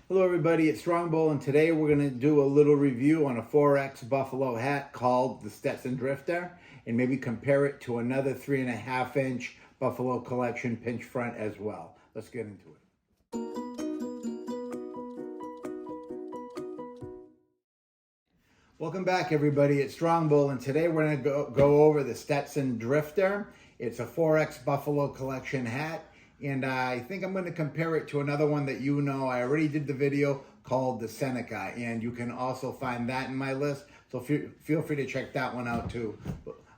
Hello everybody, it's Strongbull, and today we're going to do a little review on a 4X Buffalo hat called the Stetson Drifter, and maybe compare it to another 3.5 inch Buffalo Collection pinch front as well. Let's get into it. Welcome back everybody, it's Strongbull, and today we're going to go over the Stetson Drifter. It's a 4X Buffalo Collection hat. And I think I'm going to compare it to another one that you know. I already did the video called the Senica, and you can also find that in my list. So feel free to check that one out too.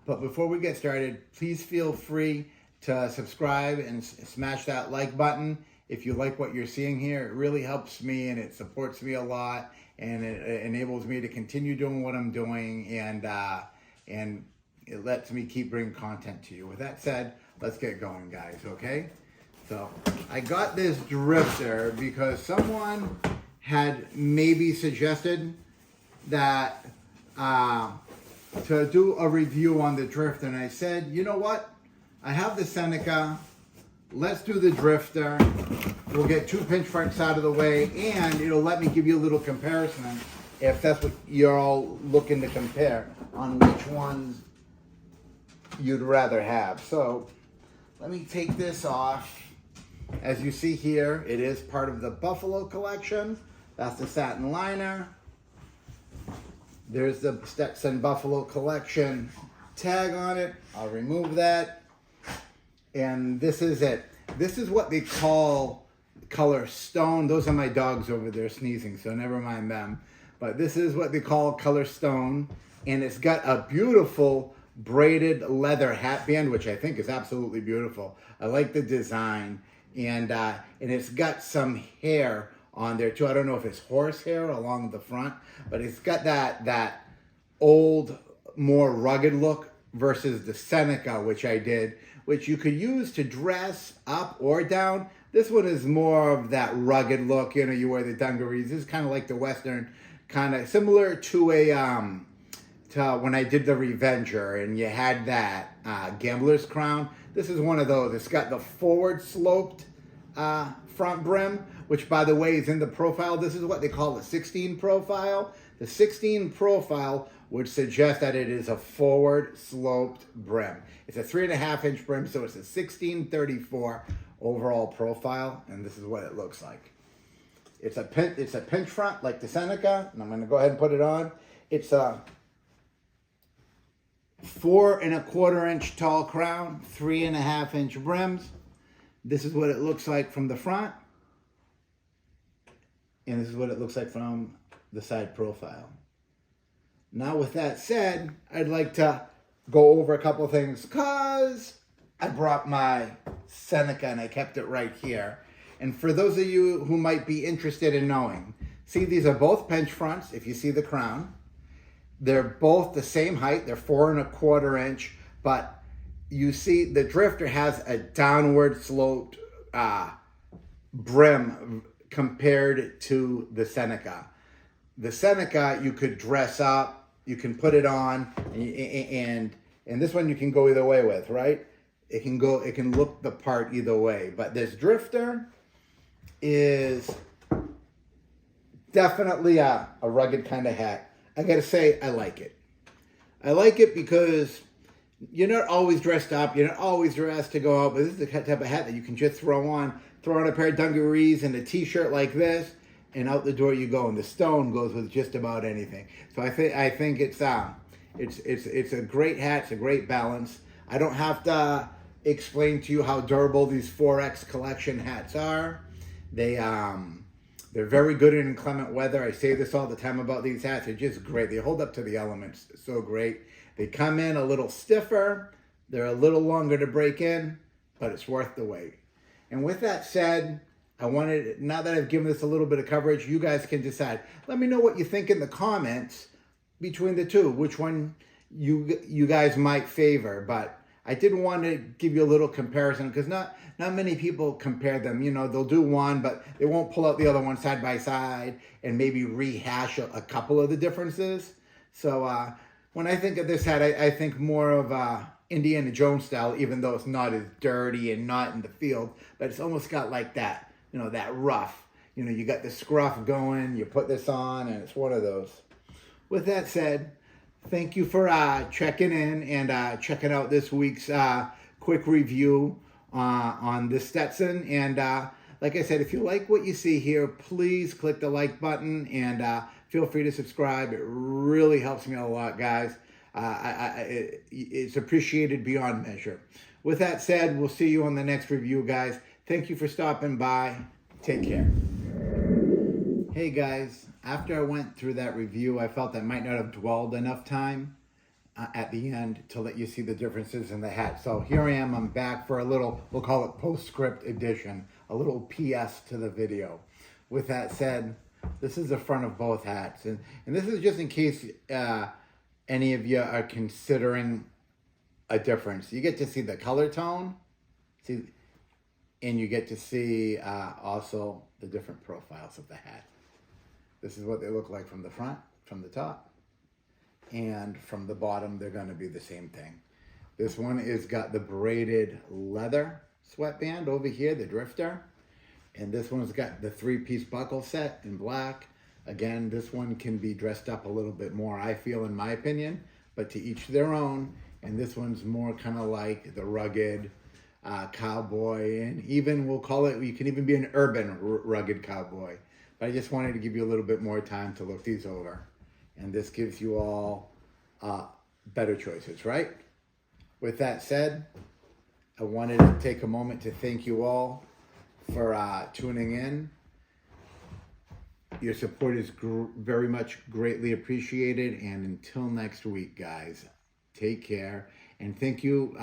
But before we get started, please feel free to subscribe and smash that like button. If you like what you're seeing here, it really helps me and it supports me a lot, and it enables me to continue doing what I'm doing, and it lets me keep bringing content to you. With that said, let's get going, guys, okay? So I got this drifter because someone had maybe suggested that to do a review on the drifter, and I said, you know what? I have the Senica. Let's do the drifter. We'll get two pinch fronts out of the way, and it'll let me give you a little comparison if that's what you're all looking to compare on which ones you'd rather have. So let me take this off. As you see here, it is part of the Buffalo collection. That's the satin liner. There's the Stetson Buffalo collection tag on it. I'll remove that. And this is it. This is what they call color stone. Those are my dogs over there sneezing, so never mind them. But this is what they call color stone. And it's got a beautiful braided leather hat band, which I think is absolutely beautiful. I like the design. And it's got some hair on there too. I don't know if it's horse hair along the front, but it's got that old, more rugged look versus the Senica, which I did, which you could use to dress up or down. This one is more of that rugged look. You know, you wear the dungarees. This is kind of like the Western, kind of similar to to when I did the Revenger, and you had that gambler's crown. This is one of those. It's got the forward sloped front brim, which by the way is in the profile. This is what they call the 16 profile. The 16 profile would suggest that it is a forward sloped brim. It's a 3.5 inch brim, so it's a 1634 overall profile, and this is what it looks like. It's a pinch front like the Senica, and I'm going to go ahead and put it on. It's a 4.25 inch tall crown, 3.5 inch brims. This is what it looks like from the front, and this is what it looks like from the side profile. Now with that said, I'd like to go over a couple things because I brought my Senica and I kept it right here. And for those of you who might be interested in knowing, see, these are both pinch fronts. If you see the crown, they're both the same height. They're 4.25 inch, but you see the drifter has a downward sloped brim compared to the Seneca. The Seneca you could dress up, you can put it on, and this one you can go either way with, right? It can look the part either way. But this drifter is definitely a rugged kind of hat. I gotta say, I like it. I like it because you're not always dressed up. You're not always dressed to go out. But this is the type of hat that you can just throw on a pair of dungarees and a t-shirt like this, and out the door you go. And the stone goes with just about anything. So I think it's a great hat. It's a great balance. I don't have to explain to you how durable these 4X collection hats are. They're very good in inclement weather. I say this all the time about these hats. They're just great. They hold up to the elements so great. They come in a little stiffer. They're a little longer to break in, but it's worth the wait. And with that said, now that I've given this a little bit of coverage, you guys can decide. Let me know what you think in the comments between the two, which one you guys might favor. But I did want to give you a little comparison because not many people compare them. You know, they'll do one, but they won't pull out the other one side by side and maybe rehash a couple of the differences. So when I think of this hat, I think more of Indiana Jones style, even though it's not as dirty and not in the field, but it's almost got like that, you know, that rough. you know, you got the scruff going, you put this on, and it's one of those. With that said, thank you for checking in and checking out this week's quick review on the Stetson. And like I said, if you like what you see here, please click the like button and feel free to subscribe. It really helps me out a lot, guys. It's appreciated beyond measure. With that said, we'll see you on the next review, guys. Thank you for stopping by. Take care. Hey guys, after I went through that review, I felt I might not have dwelled enough time at the end to let you see the differences in the hat. So here I am, I'm back for a little, we'll call it postscript edition, a little PS to the video. With that said, this is the front of both hats. And this is just in case any of you are considering a difference. You get to see the color tone, and you get to see also the different profiles of the hat. This is what they look like from the front, from the top, and from the bottom, they're gonna be the same thing. This one is got the braided leather sweatband over here, the drifter, and this one's got the 3-piece buckle set in black. Again, this one can be dressed up a little bit more, I feel, in my opinion, but to each their own. And this one's more kind of like the rugged cowboy, and even we'll call it, you can even be an urban rugged cowboy. But I just wanted to give you a little bit more time to look these over. And this gives you all better choices, right? With that said, I wanted to take a moment to thank you all for tuning in. Your support is very much greatly appreciated. And until next week, guys, take care. And thank you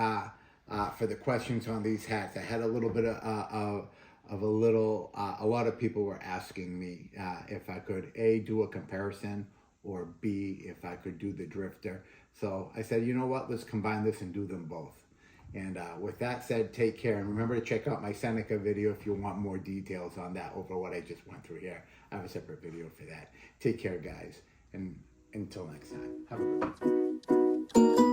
for the questions on these hats. I had a little bit of a lot of people were asking me if I could A, do a comparison, or B, if I could do the drifter. So I said, you know what, let's combine this and do them both. And with that said, take care. And remember to check out my Senica video if you want more details on that over what I just went through here. I have a separate video for that. Take care, guys. And until next time, have a good one.